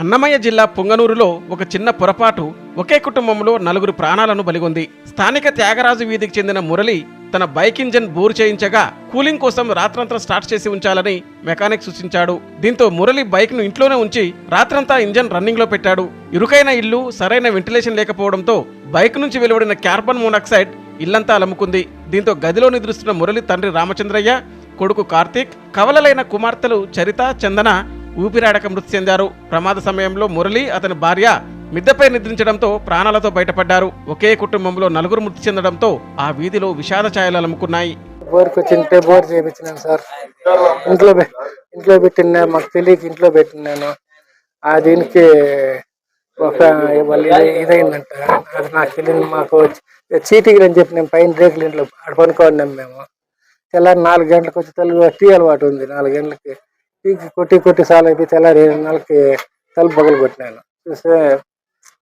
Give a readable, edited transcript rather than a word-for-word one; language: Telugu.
అన్నమయ్య జిల్లా పుంగనూరులో ఒక చిన్న పొరపాటు ఒకే కుటుంబంలో నలుగురు ప్రాణాలను బలిగొంది. స్థానిక త్యాగరాజు వీధికి చెందిన మురళి తన బైక్ ఇంజన్ బోరు చేయించగా కూలింగ్ కోసం రాత్రంతా స్టార్ట్ చేసి ఉంచాలని మెకానిక్ సూచించాడు. దీంతో మురళి బైక్ ను ఇంట్లోనే ఉంచి రాత్రంతా ఇంజన్ రన్నింగ్ లో పెట్టాడు. ఇరుకైన ఇల్లు, సరైన వెంటిలేషన్ లేకపోవడంతో బైక్ నుంచి వెలువడిన కార్బన్ మోనాక్సైడ్ ఇల్లంతా అలముకుంది. దీంతో గదిలో నిద్రిస్తున్న మురళి తండ్రి రామచంద్రయ్య, కొడుకు కార్తీక్, కవలలైన కుమార్తెలు చరిత, చందన ఊపిరాడక మృతి చెందారు. ప్రమాద సమయంలో మురళి, అతని భార్య మిద్దెపై నిద్రించడంతో ప్రాణాలతో బయటపడ్డారు. ఒకే కుటుంబంలో నలుగురు మృతి చెందడంతో ఆ వీధిలో విషాద ఛాయలు అలుముకున్నాయి. బోర్కి వచ్చింటే బోర్ చేయించినాను సార్. ఇంట్లో పెట్టినా, మాకు తెలియక ఇంట్లో పెట్టినాను. ఆ దీనికి ఒక ఇదైందంట, అది నాకు తెలియదు. మాకు చీటికి అని చెప్పి నేను పైన రేకులు ఇంట్లో పనుకోన్నాం మేము. తెల్లారి 4 గంటలకు వచ్చి టీ అలవాటు ఉంది. 4 గంటలకి టీకి కొట్టి సాల్ అయిపోయి తెల్లారి 7 గంటలకి తలుపు పగలు కొట్టినాను. చూస్తే